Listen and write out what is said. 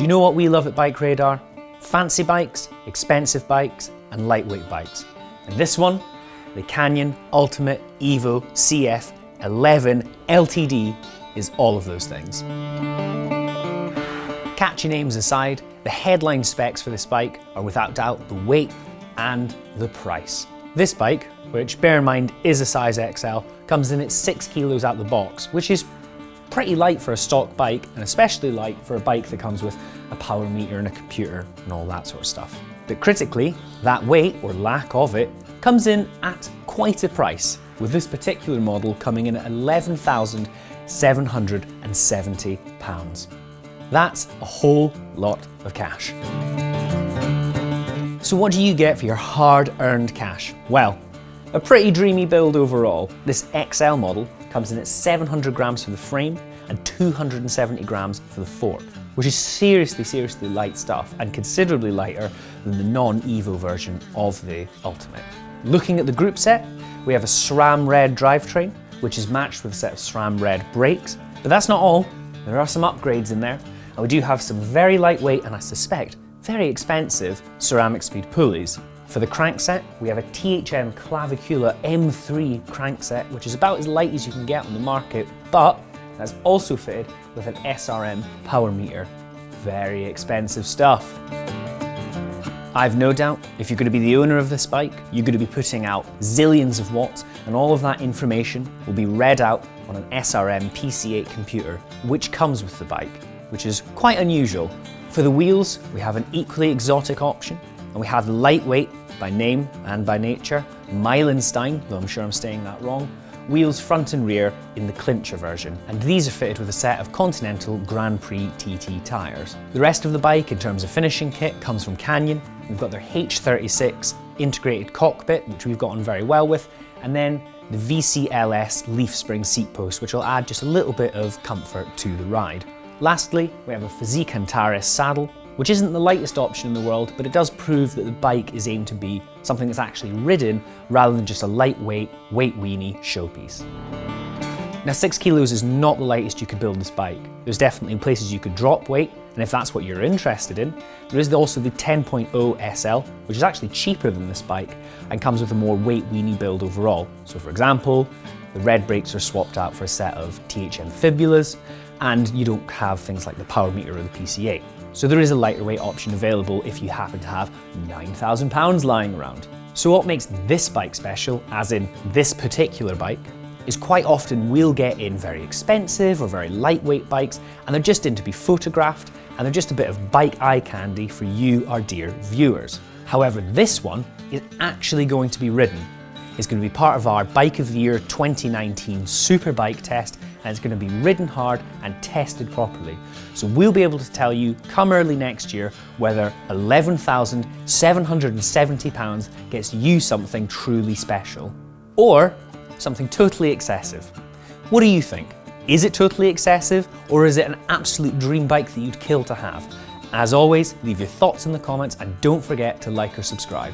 you know what we love at BikeRadar? Fancy bikes, expensive bikes, and lightweight bikes. And this one, the Canyon Ultimate EVO CF 11 LTD, is all of those things. Catchy names aside, the headline specs for this bike are without doubt the weight and the price. This bike, which bear in mind is a size XL, comes in at 6 kilos out the box, which is pretty light for a stock bike, and especially light for a bike that comes with a power meter and a computer and all that sort of stuff. But critically, that weight, or lack of it, comes in at quite a price, with this particular model coming in at £11,770. That's a whole lot of cash. So what do you get for your hard-earned cash? Well, a pretty dreamy build overall. This XL model comes in at 700 grams for the frame and 270 grams for the fork, which is seriously light stuff and considerably lighter than the non-EVO version of the Ultimate. Looking at the group set, we have a SRAM Red drivetrain, which is matched with a set of SRAM Red brakes. But that's not all. There are some upgrades in there, and we do have some very lightweight and I suspect very expensive ceramic speed pulleys. For the crankset, we have a THM Clavicula M3 crankset, which is about as light as you can get on the market, but that's also fitted with an SRM power meter. Very expensive stuff. I've no doubt if you're going to be the owner of this bike, you're going to be putting out zillions of watts, and all of that information will be read out on an SRM PC8 computer, which comes with the bike, which is quite unusual. For the wheels, we have an equally exotic option, and we have lightweight by name and by nature, Meilenstein, though I'm sure I'm saying that wrong, wheels front and rear in the Clincher version, and these are fitted with a set of Continental Grand Prix TT tyres. The rest of the bike in terms of finishing kit comes from Canyon. We've got their H36 integrated cockpit, which we've gotten very well with, and then the VCLS leaf spring seat post, which will add just a little bit of comfort to the ride. Lastly, we have a Physique Antares saddle, which isn't the lightest option in the world, but it does prove that the bike is aimed to be something that's actually ridden rather than just a lightweight, weight weenie showpiece. Now 6 kilos is not the lightest you could build this bike. There's definitely places you could drop weight, and if that's what you're interested in, there is also the 10.0 SL, which is actually cheaper than this bike and comes with a more weight weenie build overall. So for example, the red brakes are swapped out for a set of THM fibulas, and you don't have things like the power meter or the PC8. So there is a lighter weight option available if you happen to have £9,000 lying around. So what makes this bike special, as in this particular bike, is quite often we'll get in very expensive or very lightweight bikes, and they're just in to be photographed, and they're just a bit of bike eye candy for you, our dear viewers. However, this one is actually going to be ridden. It's going to be part of our Bike of the Year 2019 Superbike test, and it's going to be ridden hard and tested properly. So we'll be able to tell you come early next year whether £11,770 gets you something truly special, or something totally excessive. What do you think? Is it totally excessive, or is it an absolute dream bike that you'd kill to have? As always, leave your thoughts in the comments and don't forget to like or subscribe.